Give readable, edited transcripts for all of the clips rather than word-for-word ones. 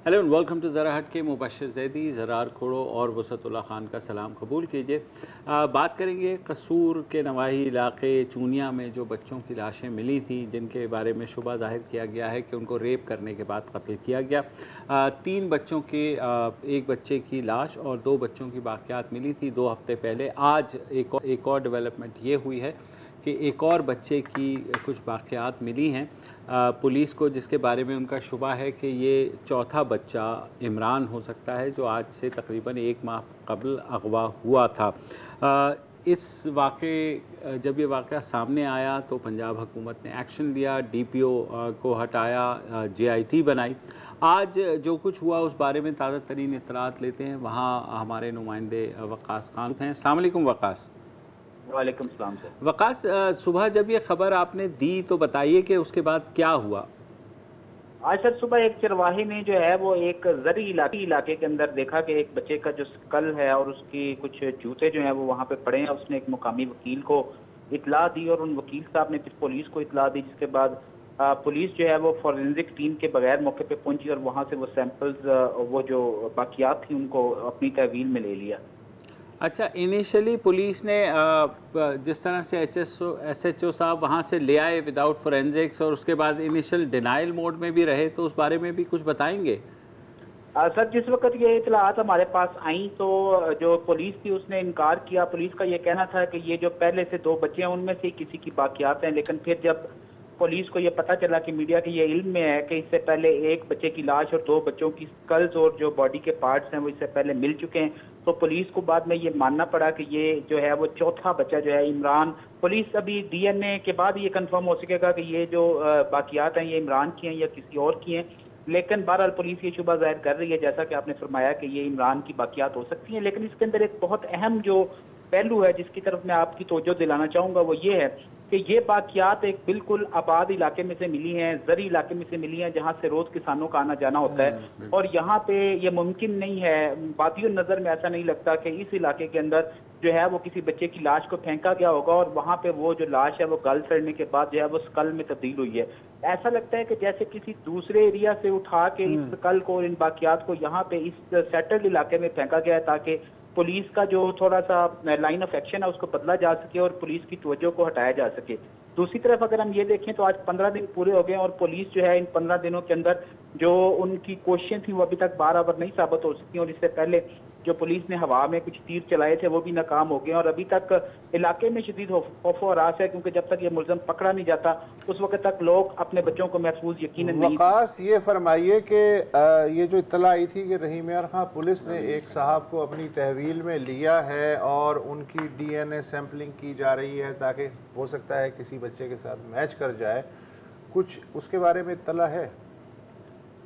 Hello and welcome to ज़रा हट के। मुबशर ज़ैदी, ज़रार खोड़ो और वसतुल्लाह खान का सलाम कबूल कीजिए। बात करेंगे कसूर के नवाही इलाके चूनिया में जो बच्चों की लाशें मिली थी, जिनके बारे में शुबा ज़ाहिर किया गया है कि उनको रेप करने के बाद कत्ल किया गया। 3 बच्चों के एक बच्चे की लाश और 2 बच्चों की बाक़ियात मिली थी 2 हफ़्ते पहले। आज एक और डेवलपमेंट ये हुई है कि एक और बच्चे की कुछ बाक़ियात मिली हैं पुलिस को, जिसके बारे में उनका शुबा है कि ये चौथा बच्चा इमरान हो सकता है, जो आज से तकरीबन 1 माह कबल अगवा हुआ था। इस वाक़े जब ये वाक़या सामने आया तो पंजाब हुकूमत ने एक्शन लिया, DPO को हटाया, JIT बनाई। आज जो कुछ हुआ उस बारे में ताज़ा तरीन इत्तलात लेते हैं। वहाँ हमारे नुमाइंदे वक़ास खान हैं। अस्सलाम वालेकुम वक़ास। वालेकुम सलाम सर। वक़ास, सुबह जब ये ख़बर आपने दी तो बताइए कि उसके बाद क्या हुआ? आज सर सुबह एक चरवाहे ने जो है वो एक ज़री इलाके के अंदर देखा कि एक बच्चे का जो स्कल है और उसकी कुछ जूते जो हैं वो वहाँ पे पड़े हैं। उसने एक मुकामी वकील को इतला दी और उन वकील साहब ने फिर पुलिस को इतला दी, जिसके बाद पुलिस जो है वो फॉरेंसिक टीम के बगैर मौके पे पहुंची और वहाँ से वो सैंपल्स वो जो बाकियात थी उनको अपनी तहवील में ले लिया। अच्छा, इनिशियली पुलिस ने जिस तरह से SHO साहब वहाँ से ले आए विदाउट फोरेंसिक्स और उसके बाद इनिशियल डिनाइल मोड में भी रहे, तो उस बारे में भी कुछ बताएंगे? सर, जिस वक्त ये इतलात हमारे पास आई तो जो पुलिस थी उसने इनकार किया। पुलिस का ये कहना था कि ये जो पहले से 2 बच्चे हैं उनमें से किसी की बाकियात हैं, लेकिन फिर जब पुलिस को ये पता चला कि मीडिया के ये इल्म में है कि इससे पहले एक बच्चे की लाश और 2 बच्चों की स्कल्स और जो बॉडी के पार्ट्स हैं वो इससे पहले मिल चुके हैं, तो पुलिस को बाद में ये मानना पड़ा कि ये जो है वो चौथा बच्चा जो है इमरान। पुलिस अभी DNA के बाद ये कंफर्म हो सकेगा कि ये जो बाकियात हैं ये इमरान की हैं या किसी और की हैं, लेकिन बहरहाल पुलिस ये शुबा जाहिर कर रही है जैसा कि आपने फरमाया कि ये इमरान की बाकियात हो सकती हैं। लेकिन इसके अंदर एक बहुत अहम जो पहलू है जिसकी तरफ मैं आपकी तवज्जो दिलाना चाहूँगा वो ये है कि ये बाकियात एक बिल्कुल आबाद इलाके में से मिली हैं, ज़री इलाके में से मिली हैं, जहाँ से रोज़ किसानों का आना जाना होता है। और यहाँ पे ये मुमकिन नहीं है, बादियों नज़र में ऐसा नहीं लगता कि इस इलाके के अंदर जो है वो किसी बच्चे की लाश को फेंका गया होगा और वहाँ पे वो जो लाश है वो गल सड़ने के बाद जो है वो स्कल में तब्दील हुई है। ऐसा लगता है कि जैसे किसी दूसरे एरिया से उठा के इस स्कल को, इन बाकियात को यहाँ पे इस सेटल्ड इलाके में फेंका गया है ताकि पुलिस का जो थोड़ा सा लाइन ऑफ एक्शन है उसको बदला जा सके और पुलिस की तवज्जो को हटाया जा सके। दूसरी तरफ अगर हम ये देखें तो आज 15 दिन पूरे हो गए और पुलिस जो है इन 15 दिनों के अंदर जो उनकी कोशिशें थी वो अभी तक बराबर नहीं साबित हो सकी और इससे पहले जो पुलिस ने हवा में कुछ तीर चलाए थे वो भी नाकाम हो गए और अभी तक इलाके में शदीद खौफ व हरास है, क्योंकि जब तक ये मुलज़म पकड़ा नहीं जाता उस वक्त तक लोग अपने बच्चों को महफूज यकीनन नहीं। वक़ास, ये फरमाइए कि ये जो इत्तला आई थी कि रहीम यार खां पुलिस ने एक साहब को अपनी तहवील में लिया है और उनकी DNA सैम्पलिंग की जा रही है ताकि हो सकता है किसी बच्चे के साथ मैच कर जाए, कुछ उसके बारे में इत्तला है?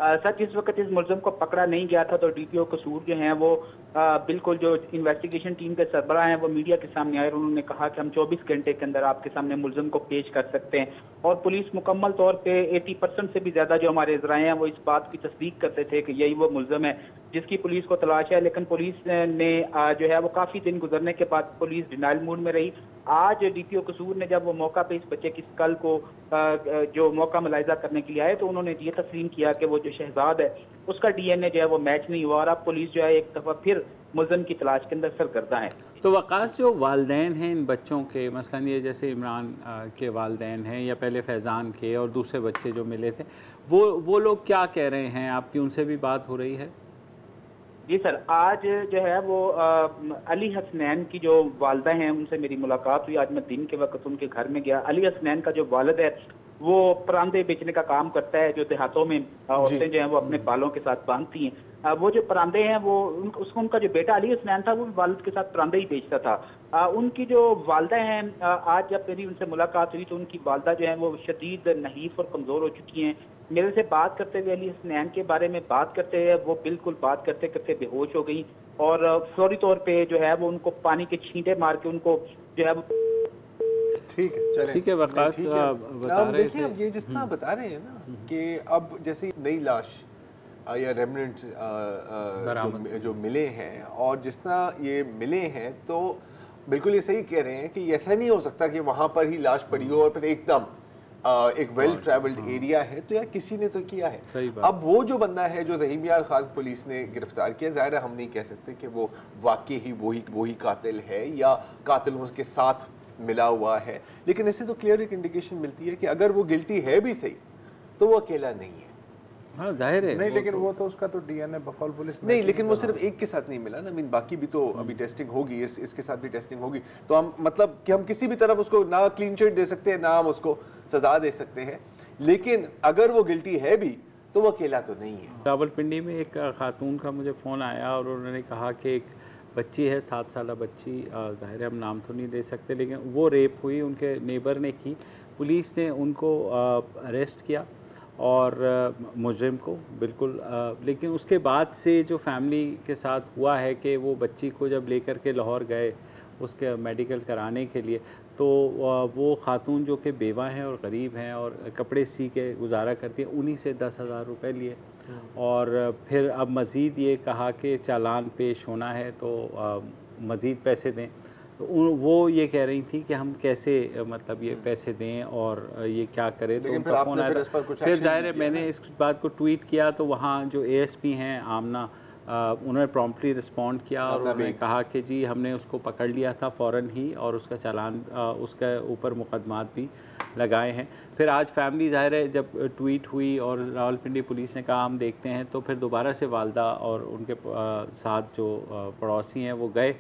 सर, जिस वक्त इस मुलज़म को पकड़ा नहीं गया था तो DPO कसूर जो हैं वो बिल्कुल जो इन्वेस्टिगेशन टीम के सरबराह हैं वो मीडिया के सामने आए और उन्होंने कहा कि हम 24 घंटे के अंदर आपके सामने मुलज़म को पेश कर सकते हैं। और पुलिस मुकम्मल तौर पे 80% से भी ज़्यादा जो हमारे ज़राए हैं वो इस बात की तस्दीक करते थे कि यही वो मुलज़म है जिसकी पुलिस को तलाश है। लेकिन पुलिस ने जो है वो काफ़ी दिन गुजरने के बाद पुलिस डिनाइल मूड में रही। आज DPO कसूर ने जब वो मौका पे इस बच्चे की स्कल को जो मौका मुलाहिजा करने के लिए आए तो उन्होंने ये तस्लीम किया कि वो जो शहजाद है उसका DNA जो है वो मैच नहीं हुआ और अब पुलिस जो है एक दफ़ा फिर मुलज़म की तलाश के अंदर सरगर्दा है। तो वक़ास, जो वालिदैन हैं इन बच्चों के, मसलन ये जैसे इमरान के वालिदैन हैं या पहले फैज़ान के और दूसरे बच्चे जो मिले थे, वो लोग क्या कह रहे हैं? आपकी उनसे भी बात हो रही है? जी सर, आज जो है वो अली हसनैन की जो वालदा हैं उनसे मेरी मुलाकात हुई। आज मैं दिन के वक्त उनके घर में गया। अली हसनैन का जो वालिद है वो परांदे बेचने का काम करता है, जो देहातों में औरतें जो हैं वो अपने बालों के साथ बांधती हैं। वो जो परांदे हैं वो उसको उनका जो बेटा अली हसनैन था वो वालिद के साथ परांदे ही बेचता था। उनकी जो वालदा हैं, आज जब मेरी उनसे मुलाकात हुई तो उनकी वालदा जो है वो शदीद नहीफ और कमज़ोर हो चुकी हैं। मेरे से बात करते हुए अली हसनैन के बारे में बात करते हुए वो बिल्कुल बात करते करते बेहोश हो गई और फौरी तौर पे जो है वो उनको पानी के छींटे मार के उनको जो है ठीक है, चलें। ठीक है वक़ास, बता रहे देखिए अब ये जिस तरह बता रहे हैं ना कि अब जैसे नई लाश या रेमनेंट्स जो मिले हैं और जिस तरह ये मिले हैं तो बिल्कुल ये सही कह रहे हैं कि ऐसा नहीं हो सकता कि वहाँ पर ही लाश पड़ी हो और फिर एकदम ایک ویل ٹریولڈ ایریا ہے، تو یار کسی نے تو کیا ہے۔ اب وہ جو بندہ ہے جو رحیم یار خان پولیس نے گرفتار کیا، ظاہر ہے ہم نہیں کہہ سکتے کہ وہ واقعی ہی وہی قاتل ہے یا قاتل اس کے ساتھ ملا ہوا ہے، لیکن اس سے تو کلیئر ایک انڈیکیشن ملتی ہے کہ اگر وہ گلٹی ہے بھی صحیح تو وہ اکیلا نہیں ہے۔ ہاں ظاہر ہے نہیں، لیکن وہ تو اس کا تو ڈی این اے بقول پولیس نہیں، لیکن وہ صرف ایک کے ساتھ نہیں ملا نا، باقی بھی تو ابھی ٹیسٹنگ ہوگی، اس کے ساتھ بھی ٹیسٹنگ ہوگی، تو ہم مطلب کہ ہم کسی بھی طرف اس کو نہ کلین چٹ دے سکتے ہیں نہ ہم اس کو سزا دے سکتے ہیں، لیکن اگر وہ گلٹی ہے بھی تو وہ اکیلا تو نہیں ہے۔ راولپنڈی میں ایک خاتون کا مجھے فون آیا اور انہوں نے کہا کہ ایک بچی ہے 7 سالہ بچی، ظاہر ہے ہم نام تو نہیں دے سکتے، لیکن وہ ریپ ہوئی، ان کے نیبر نے کی، پولیس نے ان کو اریسٹ کیا اور مجرم کو بالکل، لیکن اس کے بعد سے جو فیملی کے ساتھ ہوا ہے کہ وہ بچی کو جب لے کر کے لاہور گئے اس کے میڈیکل کرانے کے لیے، تو وہ خاتون جو کہ بیوہ ہیں اور غریب ہیں اور کپڑے سی کے گزارا کرتی ہیں، انہی سے 10,000 روپے لیے، اور پھر اب مزید یہ کہا کہ چالان پیش ہونا ہے تو مزید پیسے دیں، تو وہ یہ کہہ رہی تھی کہ ہم کیسے مطلب یہ پیسے دیں اور یہ کیا کریں، تو ان کا فون آیا، پھر ظاہر ہے میں نے اس بات کو ٹویٹ کیا تو وہاں جو اے ایس پی ہیں آمنہ، انہوں نے پرومپٹلی رسپونڈ کیا اور انہوں نے کہا کہ جی ہم نے اس کو پکڑ لیا تھا فوراً ہی اور اس کا چالان، اس کے اوپر مقدمات بھی لگائے ہیں۔ پھر آج فیملی ظاہر ہے جب ٹویٹ ہوئی اور راولپنڈی پولیس نے کہا ہم دیکھتے ہیں، تو پھر دوبارہ سے والدہ اور ان کے ساتھ جو پڑوسی ہیں وہ گئے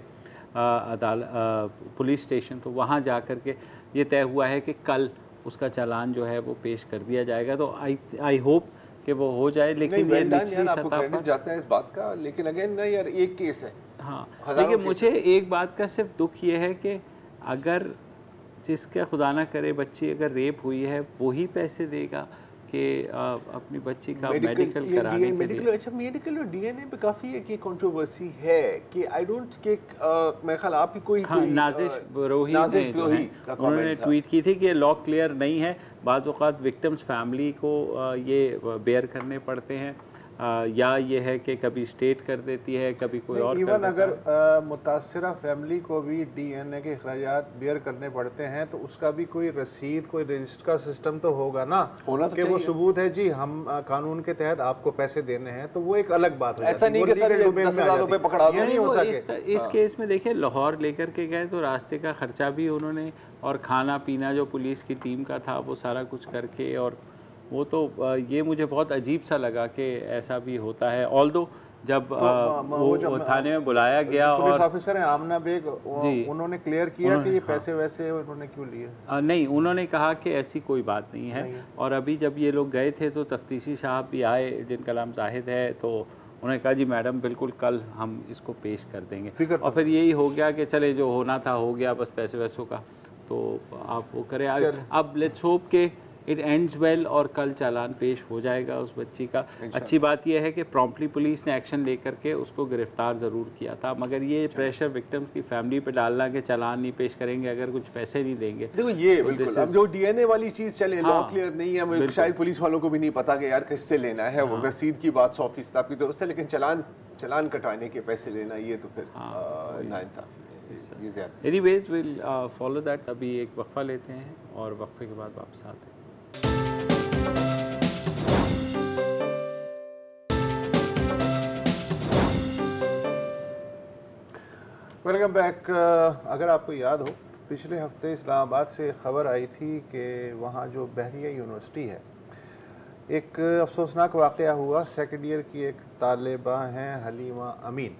پولیس اسٹیشن، تو وہاں جا کر کے یہ طے ہوا ہے کہ کل اس کا چالان جو ہے وہ پیش کر دیا جائے گا، تو آئی ہوپ کہ وہ ہو جائے، لیکن یہ نچلی سطح پر جاتا ہے اس بات کا، لیکن اگین نا یار ایک کیس ہے۔ ہاں لیکن مجھے ایک بات کا صرف دکھ یہ ہے کہ اگر جس کا خدا نہ کرے بچی اگر ریپ ہوئی ہے وہی پیسے دے گا کہ اپنی بچی کا میڈیکل کرانے کے لیے۔ اچھا میڈیکل اور ڈی این اے پہ کافی ایک کنٹروورسی ہے کہ آئی ڈونٹ کہ میں خیال آپ کی کوئی نازش بروہی انہوں نے ٹویٹ کی تھی کہ لا کلیئر نہیں ہے، بعض اوقات وکٹمز فیملی کو یہ بیئر کرنے پڑتے ہیں، یا یہ ہے کہ کبھی اسٹیٹ کر دیتی ہے کبھی کوئی اور ایون اگر متاثرہ فیملی کو بھی ڈی این اے کے اخراجات بیئر کرنے پڑتے ہیں تو اس کا بھی کوئی رسید، کوئی رجسٹر کا سسٹم تو ہوگا نا کہ وہ ثبوت ہے جی ہم قانون کے تحت آپ کو پیسے دینے ہیں، تو وہ ایک الگ بات ہو جاتی ہے۔ ایسا نہیں کہ سر 10,000 روپے پکڑا دو، اس کیس میں دیکھیں لاہور لے کر کے گئے تو راستے کا خرچہ بھی انہوں نے، اور کھانا پینا جو پولیس کی ٹیم کا تھا وہ سارا کچھ کر کے، اور وہ تو یہ مجھے بہت عجیب سا لگا کہ ایسا بھی ہوتا ہے، آلدو جب وہ تھانے میں بلایا گیا پولیس اور آفیسر ہیں آمنہ بیگ، انہوں نے کلیئر کیا کہ یہ پیسے ویسے انہوں نے کیوں لیے؟ نہیں، انہوں نے کہا کہ ایسی کوئی بات نہیں ہے، اور ابھی جب یہ لوگ گئے تھے تو تفتیشی صاحب بھی آئے جن کا نام زاہد ہے، تو انہوں نے کہا جی میڈم بالکل کل ہم اس کو پیش کر دیں گے، اور پھر یہی ہو گیا کہ چلے جو ہونا تھا ہو گیا، بس پیسے ویسوں کا تو آپ وہ کریں۔ اب لیٹس ہوپ کہ اٹ اینڈز ویل اور کل چالان پیش ہو جائے گا اس بچی کا۔ اچھی بات یہ ہے کہ پرومپٹلی پولیس نے ایکشن لے کر کے اس کو گرفتار ضرور کیا تھا، مگر یہ پریشر وکٹمز کی فیملی پہ ڈالنا کہ چالان نہیں پیش کریں گے اگر کچھ پیسے نہیں دیں گے، دیکھو یہ بالکل اب جو ڈی این اے والی چیز چلے لا کلیئر نہیں ہے، شاید پولیس والوں کو بھی نہیں پتا کہ یار کس سے لینا ہے، وہ رسید کی بات 100% آپ کی طرف سے، لیکن چالان کٹوانے کے پیسے لینا یہ تو پھر ناانصافی ہے۔ Anyways we'll follow that. ابھی ایک وقفہ لیتے ہیں اور وقفے کے بعد واپس آتے ہیں۔ Welcome back. اگر آپ کو یاد ہو پچھلے ہفتے اسلام آباد سے خبر آئی تھی کہ وہاں جو بحریہ یونیورسٹی ہے ایک افسوسناک واقعہ ہوا، سیکنڈ ایئر کی ایک طالبہ ہیں حلیمہ امین،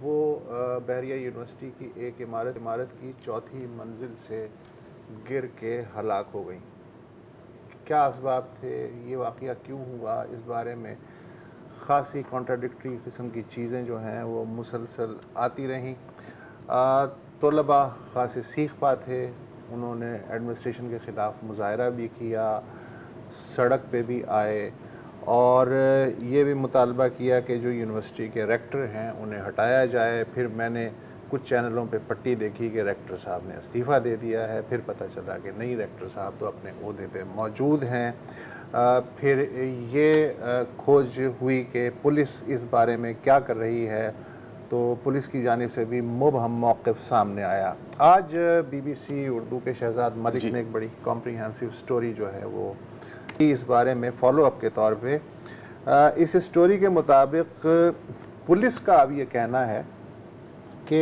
وہ بحریہ یونیورسٹی کی ایک عمارت کی 4تھی منزل سے گر کے ہلاک ہو گئیں۔ کیا اسباب تھے، یہ واقعہ کیوں ہوا، اس بارے میں خاصی کانٹراڈکٹری قسم کی چیزیں جو ہیں وہ مسلسل آتی رہیں۔ طلباء خاصے سیخ پا تھے، انہوں نے ایڈمنسٹریشن کے خلاف مظاہرہ بھی کیا، سڑک پہ بھی آئے اور یہ بھی مطالبہ کیا کہ جو یونیورسٹی کے ریکٹر ہیں انہیں ہٹایا جائے۔ پھر میں نے کچھ چینلوں پہ پٹی دیکھی کہ ریکٹر صاحب نے استعفیٰ دے دیا ہے، پھر پتہ چلا کہ نہیں، ریکٹر صاحب تو اپنے عہدے پہ موجود ہیں۔ پھر یہ کھوج ہوئی کہ پولیس اس بارے میں کیا کر رہی ہے، तो पुलिस की जानिब से भी मुबहम मौक़िफ़ सामने आया। आज BBC उर्दू के शहजाद मलिक ने एक बड़ी कॉम्प्रिहेंसिव स्टोरी जो है वो इस बारे में फॉलो अप के तौर पे। इस स्टोरी के मुताबिक पुलिस का अब ये कहना है कि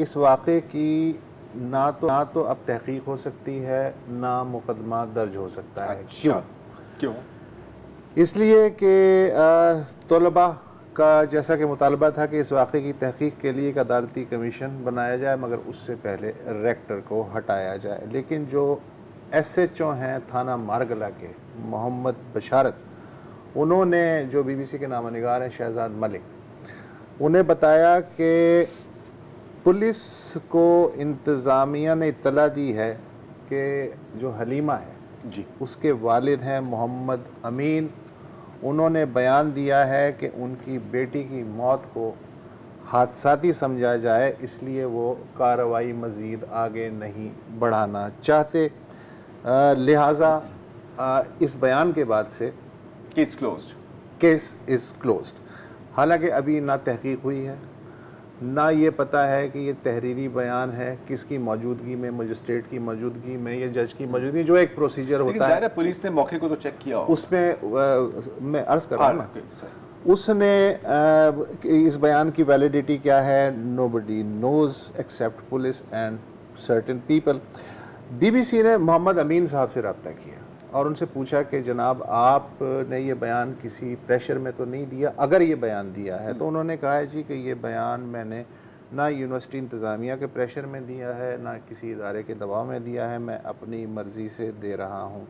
इस वाक़े की ना तो अब तहक़ीक़ हो सकती है, ना मुकदमा दर्ज हो सकता है। क्यों? इसलिए कि तलबा का जैसा कि मुतालबा था कि इस वाक़े की तहक़ीक़ के लिए एक अदालती कमीशन बनाया जाए, मगर उससे पहले रेक्टर को हटाया जाए। लेकिन जो SHO हैं थाना मारगला के मोहम्मद बशारत, उन्होंने, जो BBC के नामनिगार हैं शहजाद मलिक, उन्हें बताया कि पुलिस को इंतज़ामिया ने इत्तला दी है कि जो हलीमा है जी, उसके वालिद हैं मोहम्मद अमीन, उन्होंने बयान दिया है कि उनकी बेटी की मौत को हादसाती समझा जाए, इसलिए वो कार्रवाई मज़ीद आगे नहीं बढ़ाना चाहते। लिहाजा इस बयान के बाद से केस इज़ क्लोज्ड। हालांकि अभी ना तहकीक हुई है, ना ये पता है कि ये तहरीरी बयान है किसकी मौजूदगी में, मजिस्ट्रेट की मौजूदगी में या जज की मौजूदगी, जो एक प्रोसीजर होता है। पुलिस ने मौके को तो चेक किया, उसमें मैं अर्ज़ कर रहा हूँ ना, उसने इस बयान की वैलिडिटी क्या है, nobody knows except police and certain people. BBC ने मोहम्मद अमीन साहब से रब्ता किया और उनसे पूछा कि जनाब आपने ये बयान किसी प्रेशर में तो नहीं दिया, अगर ये बयान दिया है तो उन्होंने कहा है जी कि ये बयान मैंने ना यूनिवर्सिटी इंतज़ामिया के प्रेशर में दिया है, ना किसी इदारे के दबाव में दिया है, मैं अपनी मर्ज़ी से दे रहा हूँ।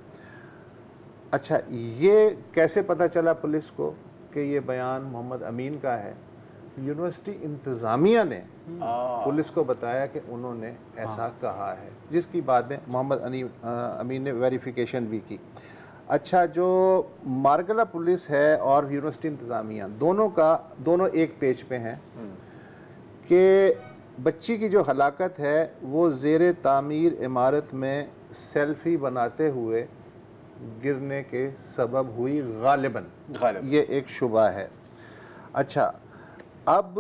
अच्छा, ये कैसे पता चला पुलिस को कि ये बयान मोहम्मद अमीन का है? यूनिवर्सिटी इंतज़ामिया ने पुलिस को बताया कि उन्होंने ऐसा कहा है, जिसकी बाद में मोहम्मद अमीन ने वेरिफिकेशन भी की। अच्छा, जो मारगला पुलिस है और यूनिवर्सिटी इंतज़ामिया दोनों एक पेज पे हैं कि बच्ची की जो हलाकत है वो ज़ेरे तामीर इमारत में सेल्फी बनाते हुए गिरने के सबब हुई गालिबन, ये एक शुबा है। अच्छा, अब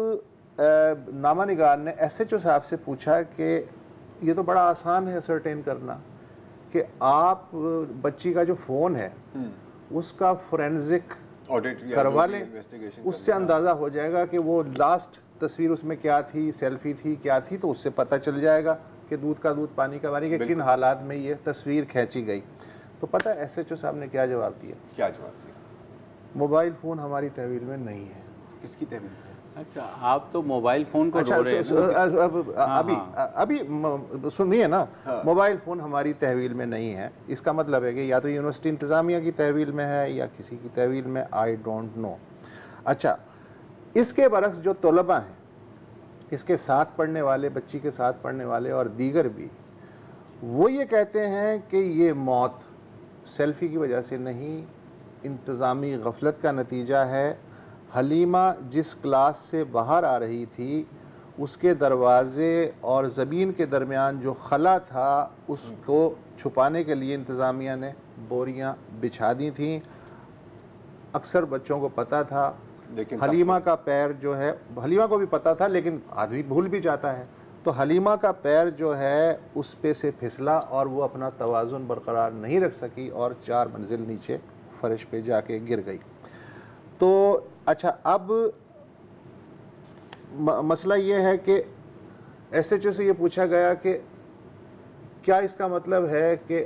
नामा निगार ने SHO साहब से पूछा कि ये तो बड़ा आसान है सर्टेन करना कि आप बच्ची का जो फ़ोन है उसका फोरेंसिक ऑडिट करवा लें, उससे अंदाज़ा हो जाएगा कि वो लास्ट तस्वीर उसमें क्या थी, सेल्फी थी, क्या थी, तो उससे पता चल जाएगा कि दूध का दूध पानी का पानी, कि किन हालात में ये तस्वीर खींची गई। तो पता है SHO साहब ने क्या जवाब दिया? क्या जवाब दिया? मोबाइल फ़ोन हमारी तहवील में नहीं है। किसकी तहवील में? अच्छा, आप तो मोबाइल फ़ोन को रो रहे हैं। अभी सुनिए ना, मोबाइल फ़ोन हमारी तहवील में नहीं है, इसका मतलब है कि या तो यूनिवर्सिटी इंतज़ामिया की तहवील में है या किसी की तहवील में, आई डोंट नो। अच्छा, इसके बरक्स जो तलबा हैं, इसके साथ पढ़ने वाले, बच्ची के साथ पढ़ने वाले और दीगर भी, वो ये कहते हैं कि ये मौत सेल्फी की वजह से नहीं, इंतज़ामी गफलत का नतीजा है। हलीमा जिस क्लास से बाहर आ रही थी उसके दरवाज़े और ज़मीन के दरमियान जो खला था उसको छुपाने के लिए इंतज़ामिया ने बोरियां बिछा दी थीं। अक्सर बच्चों को पता था, लेकिन हलीमा का पैर जो है, हलीमा को भी पता था लेकिन आदमी भूल भी जाता है, तो हलीमा का पैर जो है उस पे से फिसला और वो अपना तवाज़ुन बरकरार नहीं रख सकी और 4 मंजिल नीचे फर्श पे जाके गिर गई। तो अच्छा, अब मसला ये है कि SHO से ये पूछा गया कि क्या इसका मतलब है कि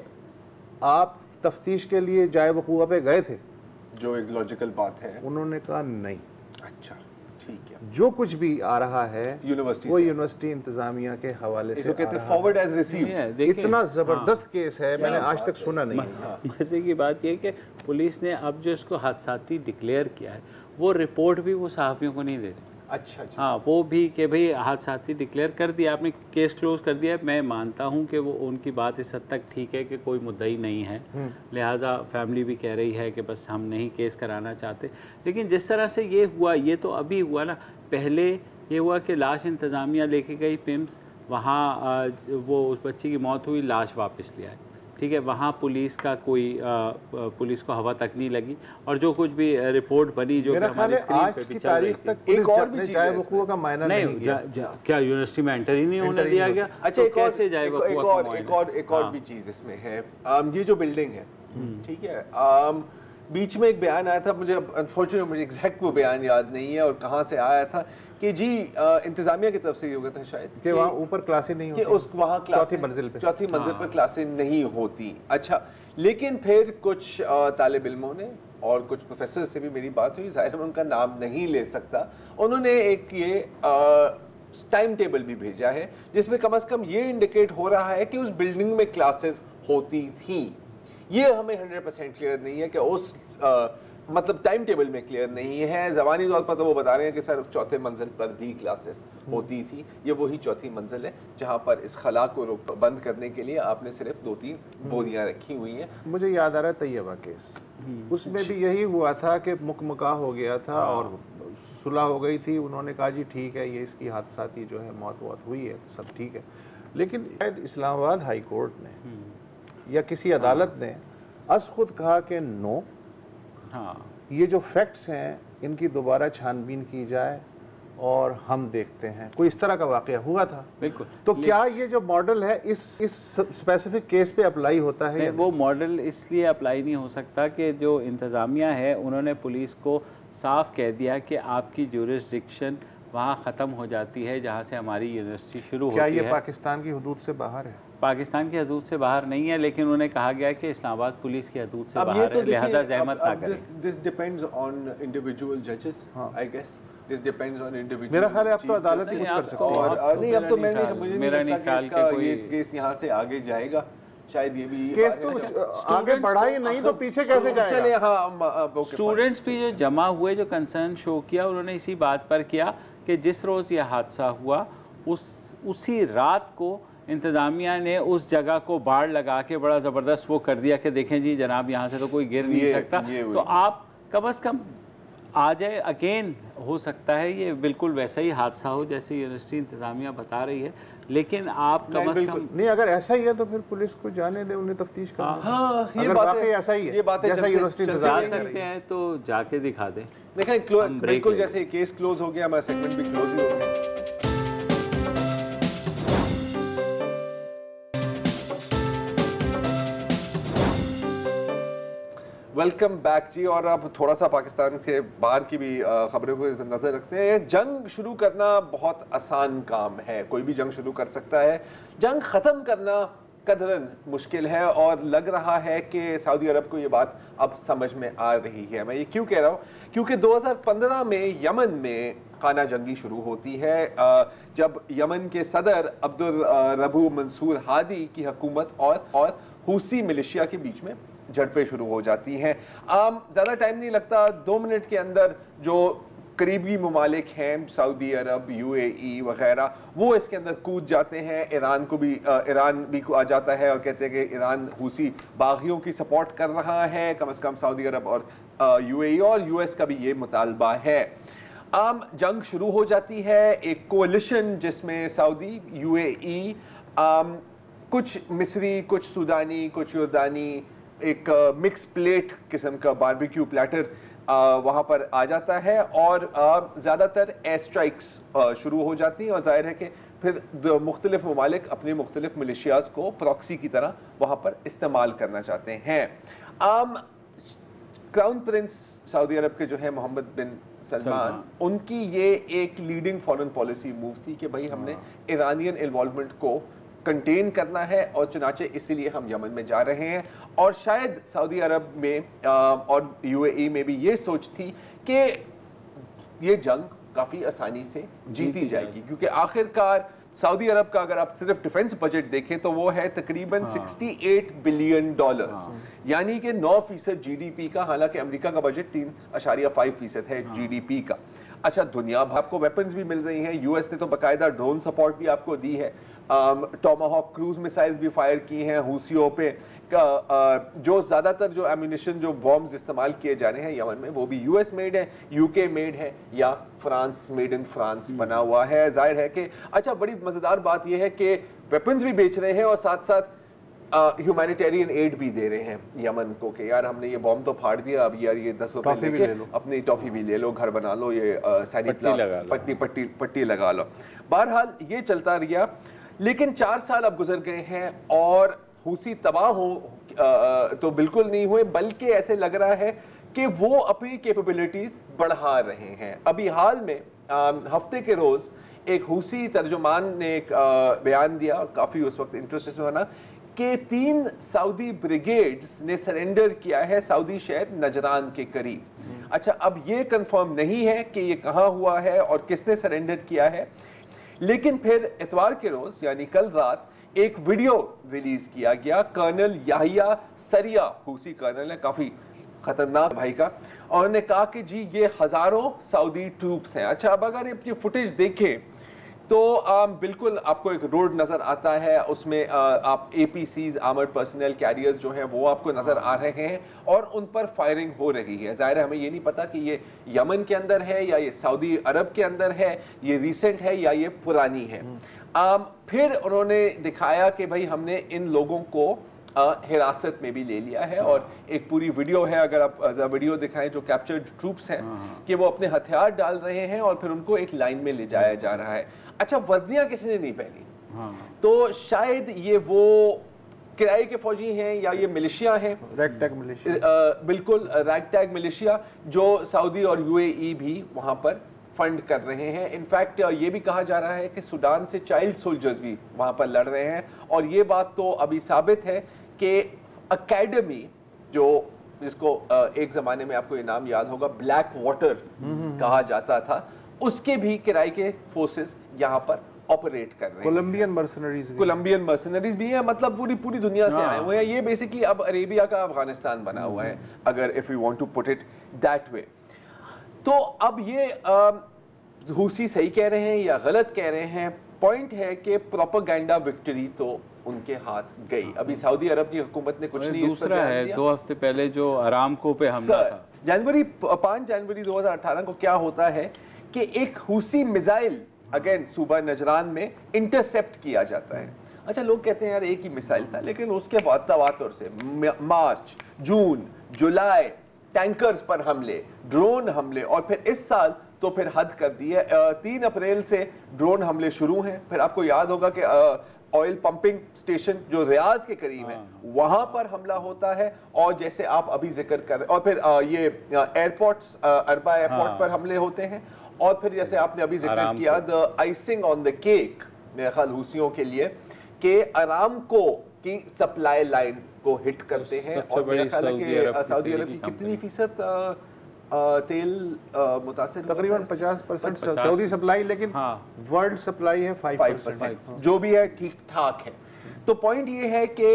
आप तफ्तीश के लिए जाए वक़ूआ पे गए थे, जो एक लॉजिकल बात है। उन्होंने कहा नहीं। अच्छा, ठीक है, जो कुछ भी आ रहा है यूनिवर्सिटी वो यूनिवर्सिटी इंतज़ामिया के हवाले से कहते हैं फॉरवर्ड एज रिसीव्ड। इतना ज़बरदस्त केस है, मैंने आज तक सुना नहीं। मज़े की बात यह कि पुलिस ने अब जो इसको हादसाती डिक्लेयर किया है वो रिपोर्ट भी वो सहाफ़ियों को नहीं दे रहे। अच्छा, हाँ, वो भी कि भाई हादसाती डिक्लेयर कर दिया आपने, केस क्लोज कर दिया। मैं मानता हूँ कि वो उनकी बात इस हद तक ठीक है कि कोई मुद्दई नहीं है, लिहाजा फैमिली भी कह रही है कि बस हम नहीं केस कराना चाहते। लेकिन जिस तरह से ये हुआ, ये तो अभी हुआ ना, पहले ये हुआ कि लाश इंतज़ामिया लेके गई पिम्स, वहाँ वो उस बच्ची की मौत हुई, लाश वापस ले आए। ठीक है, वहाँ पुलिस का कोई पुलिस को हवा तक नहीं लगी, और जो कुछ भी रिपोर्ट बनी जो हमारे स्क्रीन पे भी चल रही थी, एक और भी जाए वकूआ का मायना नहीं क्या यूनिवर्सिटी में एंटर ही नहीं होने दिया गया? अच्छा, तो कैसे जाए वकूआ का? एक और भी चीज़ इसमें है, ये जो बिल्डिंग है, ठीक है, बीच में एक बयान आया था, मुझे अनफॉर्चुनेटली मुझे एग्जैक्ट वो बयान याद नहीं है और कहाँ से आया था, कि जी इंतजामिया की तरफ से ये होगा था शायद कि वहाँ ऊपर क्लासें नहीं होती, कि उस वहाँ चौथी मंजिल पर क्लासें नहीं होती। अच्छा, लेकिन फिर कुछ तालिब इल्मों ने और कुछ प्रोफेसर से भी मेरी बात हुई, जाहिर है उनका नाम नहीं ले सकता, उन्होंने एक ये टाइम टेबल भी भेजा है जिसमें कम से कम ये इंडिकेट हो रहा है कि उस बिल्डिंग में क्लासेस होती थी। ये हमें 100% क्लियर नहीं है कि उस मतलब टाइम टेबल में क्लियर नहीं है। ज़बानी तौर पर तो वो बता रहे हैं कि सर चौथे मंजिल पर भी क्लासेस होती थी। ये वही चौथी मंजिल है जहाँ पर इस खला को बंद करने के लिए आपने सिर्फ 2-3 बोरियाँ रखी हुई हैं। मुझे याद आ रहा है तैयबा केस, उसमें भी यही हुआ था कि मुकमका हो गया था और सुलह हो गई थी। उन्होंने कहा जी ठीक है, ये इसकी हादसाती जो है मौत हुई है, सब ठीक है, लेकिन शायद इस्लामाबाद हाई कोर्ट ने या किसी अदालत ने अस खुद कहा कि नो, ये जो फैक्ट्स हैं इनकी दोबारा छानबीन की जाए और हम देखते हैं। कोई इस तरह का वाक़या हुआ था। बिल्कुल। तो क्या ये जो मॉडल है इस स्पेसिफिक केस पे अप्लाई होता है? वो मॉडल इसलिए अप्लाई नहीं हो सकता कि जो इंतज़ामिया है उन्होंने पुलिस को साफ कह दिया कि आपकी ज्यूरिसडिक्शन वहाँ ख़त्म हो जाती है जहाँ से हमारी यूनिवर्सिटी शुरू होती है। क्या ये पाकिस्तान की हदूद से बाहर है? पाकिस्तान की हदूद से बाहर नहीं है, लेकिन उन्हें कहा गया कि इस्लामाबाद पुलिस की हदूद से बाहर है, लिहाजा ज़हमत ना करें। दिस डिपेंड्स ऑन इंडिविजुअल जजेस, I guess. This depends on individual. मेरा ख्याल है अब तो अदालत ही कुछ कर सकती है। और नहीं, अब तो मेरा नहीं ख्याल कि ये केस यहाँ से आगे जाएगा। शायद ये भी केस तो आगे बढ़ा ही नहीं तो पीछे कैसे जाएगा? चले, हाँ, स्टूडेंट्स भी जो जमा हुए, जो कंसर्न शो किया, उन्होंने इसी बात पर किया कि जिस रोज़ ये हादसा हुआ उसी रात को इंतज़ामिया ने उस जगह को बाड़ लगा के बड़ा ज़बरदस्त वो कर दिया कि देखें जी जनाब यहाँ से तो कोई गिर नहीं सकता, तो आप कम अज़ कम आ जाए। अगेन हो सकता है ये बिल्कुल वैसा ही हादसा हो जैसे यूनिवर्सिटी इंतज़ामिया बता रही है, लेकिन आप कम अज़ कम नहीं, अगर ऐसा ही है तो फिर पुलिस को जाने दे, उन्हें तफ्तीश करना। हाँ, ये बात ऐसा ही है, ये बातें जैसा यूनिवर्सिटी जा सकते हैं तो जाके दिखा दें। देखें बिल्कुल जैसे केस क्लोज हो गया, हमारा सेगमेंट भी क्लोज ही हो गया। वेलकम बैक जी। और अब थोड़ा सा पाकिस्तान से बाहर की भी खबरों को नजर रखते हैं। जंग शुरू करना बहुत आसान काम है, कोई भी जंग शुरू कर सकता है। जंग खत्म करना कदरन मुश्किल है और लग रहा है कि सऊदी अरब को ये बात अब समझ में आ रही है। मैं ये क्यों कह रहा हूँ? क्योंकि 2015 में यमन में खाना जंगी शुरू होती है, जब यमन के सदर अब्दुल रबू मंसूर हादी की हुकूमत और हुसी मिलिशिया के बीच में झड़पें शुरू हो जाती हैं। ज़्यादा टाइम नहीं लगता, 2 मिनट के अंदर जो करीबी ममालिक हैं, सऊदी अरब, UAE वगैरह, वो इसके अंदर कूद जाते हैं। ईरान भी आ जाता है और कहते हैं कि ईरान हुसी बागियों की सपोर्ट कर रहा है, कम से कम सऊदी अरब और UAE और US का भी ये मुतालबा है। जंग शुरू हो जाती है। एक कोalition जिसमें सऊदी, UAE, कुछ मिस्री, कुछ सूडानी, कुछ योर्दानी, एक मिक्स प्लेट किस्म का बारबेक्यू प्लेटर वहाँ पर आ जाता है और ज़्यादातर एयर स्ट्राइक्स शुरू हो जाती हैं। और जाहिर है कि फिर मुख्तलिफ ममालिक अपने मुख्तलिफ मिलिशियाज़ को प्रॉक्सी की तरह वहाँ पर इस्तेमाल करना चाहते हैं। क्राउन प्रिंस सऊदी अरब के जो है मोहम्मद बिन सलमान, उनकी ये एक लीडिंग फॉरेन पॉलिसी मूव थी कि भाई हमने ईरानियन इन्वॉल्वमेंट को कंटेन करना है और चुनाचे इसीलिए हम यमन में जा रहे हैं। और शायद सऊदी अरब में और UAE में भी ये सोच थी कि ये जंग काफ़ी आसानी से जीती जाएगी, क्योंकि आखिरकार सऊदी अरब का अगर आप सिर्फ डिफेंस बजट देखें तो वो है तकरीबन $68 बिलियन, यानी कि 9% GDP का। हालांकि अमेरिका का बजट 3.5% है GDP का। अच्छा, दुनिया भर आपको वेपन्स भी मिल रही हैं। US ने तो बाकायदा ड्रोन सपोर्ट भी आपको दी है, टोमाहॉक क्रूज मिसाइल्स भी फायर की हैं हुसियों पे। जो ज़्यादातर जो एम्यूनिशन, जो बॉम्ब्स इस्तेमाल किए जा रहे हैं यमन में, वो भी US मेड है, UK मेड है या फ्रांस, मेड इन फ्रांस बना हुआ है। जाहिर है कि अच्छा, बड़ी मज़ेदार बात यह है कि वेपन्स भी बेच रहे हैं और साथ साथ ह्यूमैनिटेरियन एड भी दे रहे हैं यमन को कि यार हमने ये बॉम्ब तो फाड़ दिया, अब यार ये 10 रुपए लेके अपनी टॉफी भी ले लो, घर बना लो, ये पट्टी लगा लो। बहरहाल ये चलता रहा, लेकिन 4 साल अब गुजर गए हैं और हुसी तबाह हो तो बिल्कुल नहीं हुए, बल्कि ऐसे लग रहा है कि वो अपनी कैपेबिलिटीज बढ़ा रहे हैं। अभी हाल में हफ्ते के रोज एक हुसी तर्जुमान ने एक बयान दिया, काफ़ी उस वक्त इंटरेस्टिंग बना, कि 3 सऊदी ब्रिगेड्स ने सरेंडर किया है सऊदी शहर नजरान के करीब। अच्छा, अब ये कंफर्म नहीं है कि ये कहाँ हुआ है और किसने सरेंडर किया है, लेकिन फिर इतवार के रोज यानी कल रात एक वीडियो रिलीज किया गया कर्नल याहिया सरिया, हुसी कर्नल है, काफ़ी खतरनाक भाई का, और उन्होंने कहा कि जी ये हज़ारों सऊदी ट्रूप्स हैं। अच्छा, अब अगर ये फुटेज देखें तो बिल्कुल आपको एक रोड नज़र आता है, उसमें आप APCs आर्मर्ड पर्सनल कैरियर्स जो हैं वो आपको नज़र आ रहे हैं और उन पर फायरिंग हो रही है। ज़ाहिर है हमें ये नहीं पता कि ये यमन के अंदर है या ये सऊदी अरब के अंदर है, ये रिसेंट है या ये पुरानी है। फिर उन्होंने दिखाया कि भाई हमने इन लोगों को हिरासत में भी ले लिया है, और एक पूरी वीडियो है, अगर आप वीडियो दिखाएं जो कैप्चर्ड ट्रूप्स हैं कि वो अपने हथियार डाल रहे हैं और फिर उनको एक लाइन में ले जाया जा रहा है। अच्छा, वर्दियां किसी ने नहीं पहनी, तो शायद ये वो किराए के फौजी हैं या ये मिलिशिया हैं, रैगटैग मिलिशिया, बिल्कुल रैगटैग मिलिशिया, जो सऊदी और UAE भी वहां पर फंड कर रहे हैं। इनफैक्ट ये भी कहा जा रहा है कि सूडान से चाइल्ड सोल्जर्स भी वहां पर लड़ रहे हैं, और ये बात तो अभी साबित है कि अकेडमी, जो जिसको एक जमाने में आपको ये नाम याद होगा ब्लैक वाटर कहा जाता था, उसके भी किराए के फोर्सेस यहाँ पर ऑपरेट कर रहे हैं। कोलंबियन मर्सनरीज भी हैं, मतलब पूरी दुनिया से आए हुए हैं। ये बेसिकली अब अरेबिया का अफगानिस्तान बना हुआ है, अगर if you want to put it that way. तो अब ये हुसी सही कह रहे हैं या गलत कह रहे हैं, पॉइंट है कि प्रोपेगेंडा विक्ट्री तो उनके हाथ गई। अभी सऊदी अरब की हुकूमत ने कुछ नहीं, दूसरा है 2 हफ्ते पहले जो अरामको पे हमला था, 5 जनवरी 2018 को क्या होता है कि एक हुसी मिसाइल अगेन सूबा नजरान में इंटरसेप्ट किया जाता है। अच्छा, लोग कहते हैं यार एक ही मिसाइल था, लेकिन उसके बाद तवातुर से मार्च, जून, जुलाई टैंकर्स पर हमले, ड्रोन हमले, और फिर इस साल तो फिर हद कर दी है। 3 अप्रैल से ड्रोन हमले शुरू हैं। फिर आपको याद होगा कि ऑयल पंपिंग स्टेशन जो रियाज के करीब है वहां पर हमला होता है, और जैसे आप अभी जिक्र कर रहे, और फिर ये एयरपोर्ट्स, अरबा एयरपोर्ट पर हमले होते हैं, और फिर जैसे आपने अभी जिक्र किया the icing on the cake मेरे ख्याल हुसियों के लिए कि अरामको की सप्लाई लाइन को हिट करते हैं, और मेरा ख्याल है कि सऊदी अरब की कितनी फीसद तेल मुतासिर, तकरीबन 50% सऊदी सप्लाई, लेकिन वर्ल्ड सप्लाई है 5%, जो भी है ठीक ठाक है। तो पॉइंट ये है कि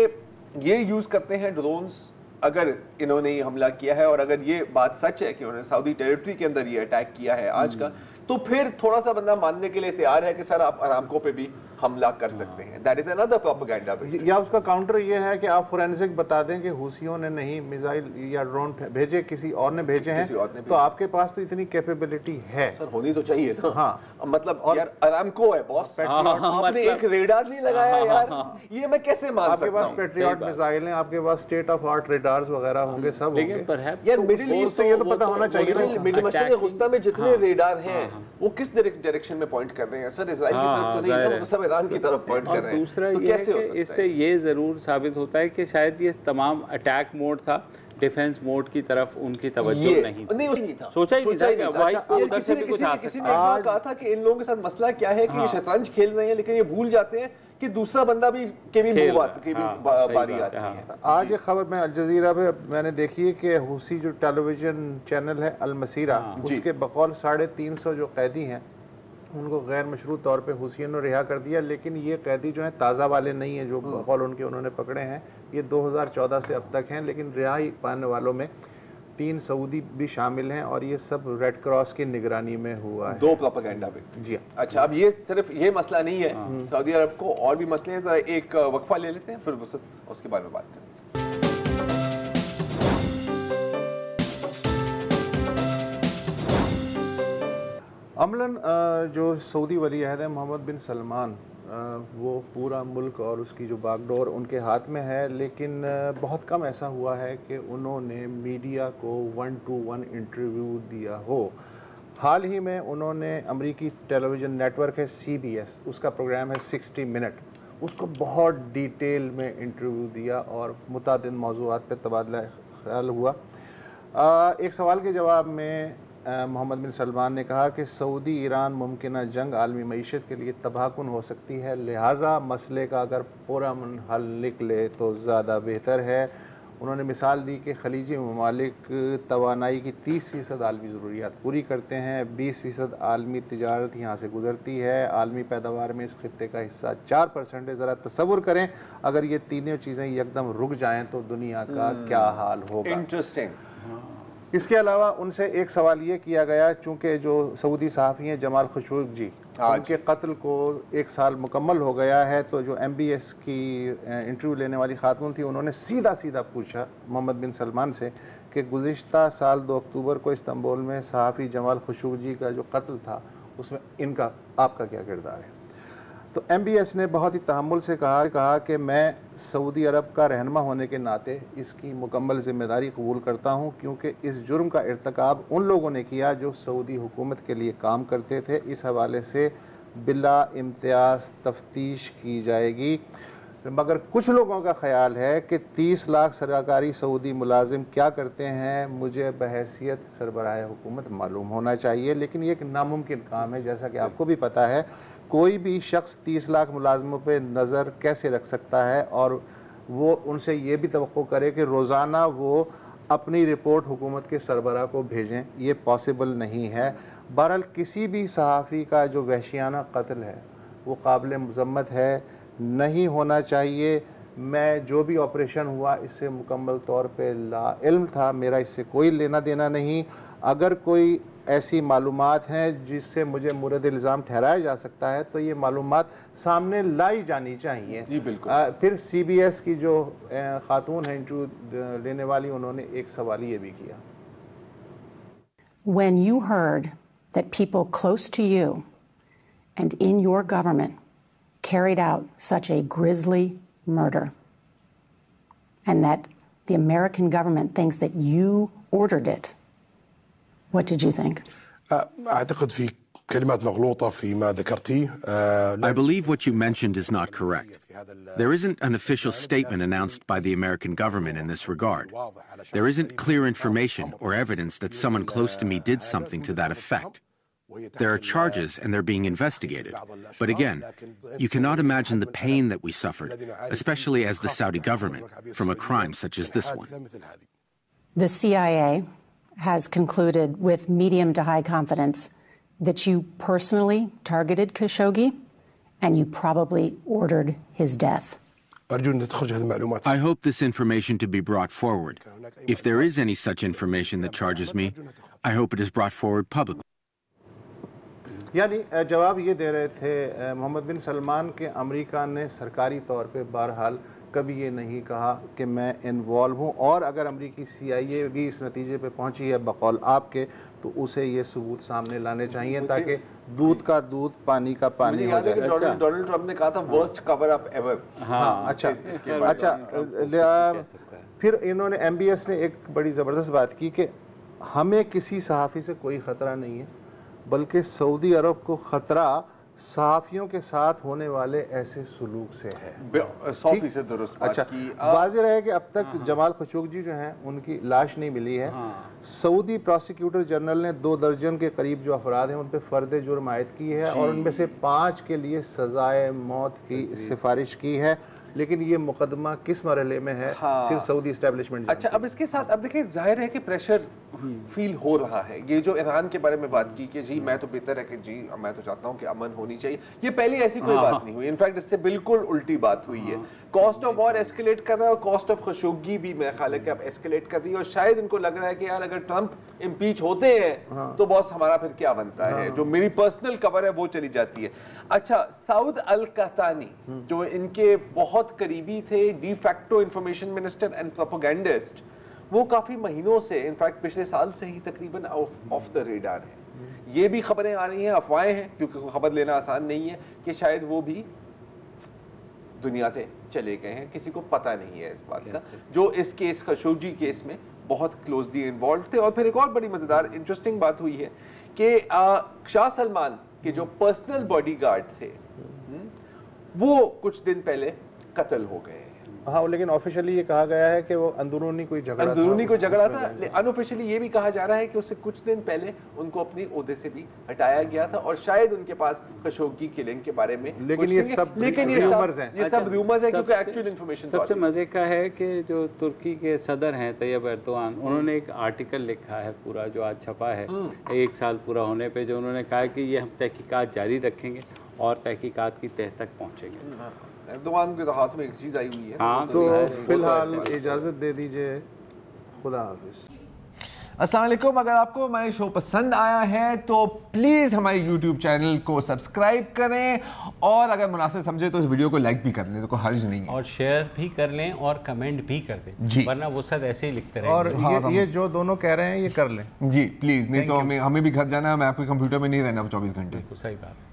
ये यूज करते हैं ड्रोन्स। अगर इन्होंने ये हमला किया है और अगर ये बात सच है कि उन्होंने सऊदी टेरिटरी के अंदर ये अटैक किया है आज का, तो फिर थोड़ा सा बंदा मानने के लिए तैयार है कि सर आप अरामको पे भी हमला कर सकते हैं। That is another propaganda. या उसका काउंटर ये है कि आप फोरेंसिक बता दें कि हुसियों ने नहीं मिसाइल या ड्रोन भेजे, किसी और ने भेजे हैं, तो आपके पास तो इतनी कैपेबिलिटी है, सर होनी तो चाहिए ना। हाँ, मतलब यार अरामको है बॉस, आपने एक रेडार नहीं लगाया यार, ये मैं कैसे मान सकता हूं? आपके पास पैट्रियट मिसाइल हैं, आपके पास स्टेट ऑफ आर्ट रेडार्स वगैरह होंगे, सब होंगे। यार मिडिल ईस्ट तो ये तो पता होना चाहिए ना, मिडिल मशरिक गुस्ता में जितने रेडार हैं वो किस डायरेक्शन में पॉइंट कर रहे हैं? सर इजराइल की तरफ तो नहीं है, वो तो सब ईरान की तरफ पॉइंट कर रहे हैं। दूसरा तो ये है कि इससे ये जरूर साबित होता है कि शायद ये तमाम अटैक मोड था, डिफेंस मोड की तरफ उनकी तवज्जो नहीं था, सोचा ही नहीं था कि भाई उधर से भी कुछ आ सकता है। किसी ने कहा था कि इन लोगों के साथ मसला क्या है कि ये शतरंज खेल रहे हैं, लेकिन ये भूल जाते हैं कि दूसरा बंदा भी बारी आती है। आज ये खबर मैं अल जजीरा पे मैंने देखी है कि हुसी जो टेलीविजन चैनल है अल मसीरा, उसके बकौल 350 जो कैदी हैं उनको गैर मशरूत तौर पे हुसियों ने रिहा कर दिया, लेकिन ये कैदी जो हैं ताज़ा वाले नहीं हैं, जो बकौल उनके उन्होंने पकड़े हैं, ये 2014 से अब तक हैं, लेकिन रिहाई पाने वालों में 3 सऊदी भी शामिल हैं, और ये सब रेड क्रॉस की निगरानी में हुआ है। 2 प्रोपेगेंडा भी। जी अच्छा, अब ये सिर्फ ये मसला नहीं है, सऊदी अरब को और भी मसले हैं। जरा एक वक्फा ले लेते हैं, फिर उसके बारे में बात करें। अमलन जो सऊदी वली अहद है मोहम्मद बिन सलमान وہ پورا ملک اور اس کی جو باغ ڈور ان کے ہاتھ میں ہے، لیکن بہت کم ایسا ہوا ہے کہ انہوں نے میڈیا کو 1-to-1 انٹرویو دیا ہو۔ حال ہی میں انہوں نے امریکی ٹیلی ویژن نیٹ ورک ہے CBS، اس کا پروگرام ہے 60 منٹ، اس کو بہت ڈیٹیل میں انٹرویو دیا اور متعدد موضوعات پہ تبادلہ خیال ہوا۔ ایک سوال کے جواب میں محمد بن سلمان نے کہا کہ سعودی ایران ممکنہ جنگ عالمی معیشت کے لیے تباہ کن ہو سکتی ہے، لہٰذا مسئلے کا اگر پرامن حل نکلے تو زیادہ بہتر ہے۔ انہوں نے مثال دی کہ خلیجی ممالک توانائی کی 30% عالمی ضروریات پوری کرتے ہیں، 20% عالمی تجارت یہاں سے گزرتی ہے، عالمی پیداوار میں اس خطے کا حصہ 4% ہے۔ ذرا تصور کریں اگر یہ تینوں چیزیں یکدم رک جائیں تو دنیا کا کیا حال ہوگا۔ انٹرسٹنگ۔ اس کے علاوہ ان سے ایک سوال یہ کیا گیا، چونکہ جو سعودی صحافی ہیں جمال خشوگی، ان کے قتل کو 1 سال مکمل ہو گیا ہے، تو جو MBS کی انٹرویو لینے والی خاتون تھی انہوں نے سیدھا پوچھا محمد بن سلمان سے کہ گزشتہ سال 2 اکتوبر کو استنبول میں صحافی جمال خشوگی کا جو قتل تھا اس میں آپ کا کیا کردار ہے؟ تو MBS نے بہت ہی تحمل سے کہا کہ میں سعودی عرب کا رہنما ہونے کے ناطے اس کی مکمل ذمہ داری قبول کرتا ہوں، کیونکہ اس جرم کا ارتکاب ان لوگوں نے کیا جو سعودی حکومت کے لیے کام کرتے تھے۔ اس حوالے سے بلا امتیاز تفتیش کی جائے گی، مگر کچھ لوگوں کا خیال ہے کہ 30 لاکھ سرکاری سعودی ملازم کیا کرتے ہیں مجھے بحیثیت سربراہ حکومت معلوم ہونا چاہیے، لیکن یہ ایک ناممکن کام ہے۔ جیسا کہ آپ کو بھی پتہ ہے کوئی بھی شخص 30 لاکھ ملازموں پہ نظر کیسے رکھ سکتا ہے اور وہ ان سے یہ بھی توقع کرے کہ روزانہ وہ اپنی رپورٹ حکومت کے سربراہ کو بھیجیں، یہ پاسبل نہیں ہے۔ بہرحال کسی بھی صحافی کا جو وحشیانہ قتل ہے وہ قابل مذمت ہے، نہیں ہونا چاہیے۔ میں جو بھی آپریشن ہوا اس سے مکمل طور پہ لا علم تھا، میرا اس سے کوئی لینا دینا نہیں۔ اگر کوئی ایسی معلومات ہیں جس سے مجھے مورد الزام ٹھہرایا جا سکتا ہے تو یہ معلومات سامنے لائی جانی چاہیے۔ جی بالکل۔ پھر CBS کی جو خاتون ہیں انٹرویو لینے والی، انہوں نے ایک سوال یہ بھی کیا۔ When you heard that people close to you and in your government carried out such a grisly murder and that the American government thinks that you ordered it, what did you think? أعتقد في كلمات مغلوطة فيما ذكرتي. I believe what you mentioned is not correct. There isn't an official statement announced by the American government in this regard. There isn't clear information or evidence that someone close to me did something to that effect. There are charges and they're being investigated. But again, you cannot imagine the pain that we suffered, especially as the Saudi government, from a crime such as this one. The CIA has concluded with medium to high confidence that you personally targeted Khashoggi and you probably ordered his death. I hope this information to be brought forward. If there is any such information that charges me, I hope it is brought forward publicly. یعنی جواب یہ دے رہے تھے محمد بن سلمان کہ امریکہ نے سرکاری طور پہ بہرحال کبھی یہ نہیں کہا کہ میں انوالو ہوں، اور اگر امریکی CIA بھی اس نتیجے پہ پہنچی ہے بقول آپ کے تو اسے یہ ثبوت سامنے لانے چاہیے تاکہ دودھ کا دودھ پانی کا پانی ہو جائے۔ ڈونلڈ ٹرمپ نے کہا تھا ورسٹ کور اپ ایور۔ ہاں اچھا پھر انہوں نے MBS نے ایک بڑی زبردست بات کی کہ ہمیں کسی صحافی سے کوئی خطرہ نہیں ہے، بلکہ سعودی عرب کو خطرہ صحافیوں کے ساتھ ہونے والے ایسے سلوک سے ہے۔ 100% درست بات کی۔ واضح رہے کہ اب تک جمال خشوگی جو ہیں ان کی لاش نہیں ملی ہے۔ سعودی پراسیکیوٹر جنرل نے 2 درجن کے قریب جو افراد ہیں ان پہ فرد جرم عائد کی ہے اور ان میں سے 5 کے لیے سزائے موت کی سفارش کی ہے، لیکن یہ مقدمہ کس مرحلے میں ہے صرف سعودی اسٹیبلشمنٹ۔ اچھا اب اس کے ساتھ اب دیکھیں ظاہر ہے کہ پریشر فیل ہو رہا ہے۔ یہ جو ایران کے بارے میں بات کی کہ جی میں تو بہتر ہے کہ جی میں تو چاہتا ہوں کہ امن ہونی چاہیے، یہ پہلے ایسی کوئی بات نہیں ہوئی، انفیکٹ اس سے بالکل الٹی بات ہوئی ہے۔ کاسٹ آف وار ایسکیلیٹ کر رہا ہے اور کاسٹ آف خشوگی بھی میرا خیال ہے کہ اب ایسکیلیٹ کر رہی ہے، اور شاید ان کو لگ رہا ہے کہ یار اگر ٹرمپ امپیچ ہوتے ہیں تو باس ہمارا پھر کیا بنتا ہے، جو میری پرسنل خبر ہے وہ چلی جاتی ہے۔ اچھا سعود القحطانی جو ان کے بہت قریبی تھے de facto information minister and propagandist, وہ کافی مہینوں سے انفیکٹ پچھلے سال سے ہی تقریباً آف دا ریڈار ہیں۔ یہ بھی خبریں آ رہی ہیں، افواہیں ہیں کیونکہ خبر لینا آسان نہیں ہے، کہ شاید وہ بھی دنیا سے چلے گئے ہیں, کسی کو پتہ نہیں ہے اس بات کا, جو اس کیس خشوگی کیس میں بہت کلوزلی انوالوڈ تھے. اور پھر ایک اور بڑی مزیدار انٹرسٹنگ بات ہوئی ہے کہ شاہ سلمان کے جو پرسنل باڈی گارڈ تھے وہ کچھ دن پہلے قتل ہو گئے. ہاں, لیکن آفیشلی یہ کہا گیا ہے کہ وہ اندرونی کوئی جھگڑا تھا. انآفیشلی یہ بھی کہا جا رہا ہے کہ اس سے کچھ دن پہلے ان کو اپنی عہدے سے بھی ہٹایا گیا تھا, اور شاید ان کے پاس خشوگی کلنگ کے بارے میں لیکن یہ سب ریومرز ہیں کیونکہ ایکچوئل انفارمیشن. سب سے مزے کا ہے کہ جو ترکی کے صدر ہیں طیب ایردوان, انہوں نے ایک آرٹیکل لکھا ہے پورا جو آج چھپا ہے 1 سال پورا ہونے پہ, جو انہوں نے کہا کہ یہ ہم تحقیقات جاری رکھیں گے اور تحقیقات کی تہ تک پہنچیں گے. ایردوان کے ہاتھ میں ایک چیز آئی ہوئی ہے. ہاں, تو فی الحال اجازت دے دیجئے, خدا حافظ. السلام علیکم. اگر آپ کو ہمارے شو پسند آیا ہے تو پلیز ہمارے یوٹیوب چینل کو سبسکرائب کریں, اور اگر مناسب سمجھے تو اس ویڈیو کو لائک بھی کر لیں, تو کوئی حرج نہیں ہے, اور شیئر بھی کر لیں اور کمنٹ بھی کر دیں, ورنہ وہ سب ایسے ہی لکھتے رہیں. اور یہ جو دونوں کہہ رہے ہیں یہ کر لیں جی پلیز, نہیں تو ہمیں بھی گھر جانا ہے, میں آپ کے کمپیوٹر میں نہیں رہنا 24 گھنٹے. صحیح بات.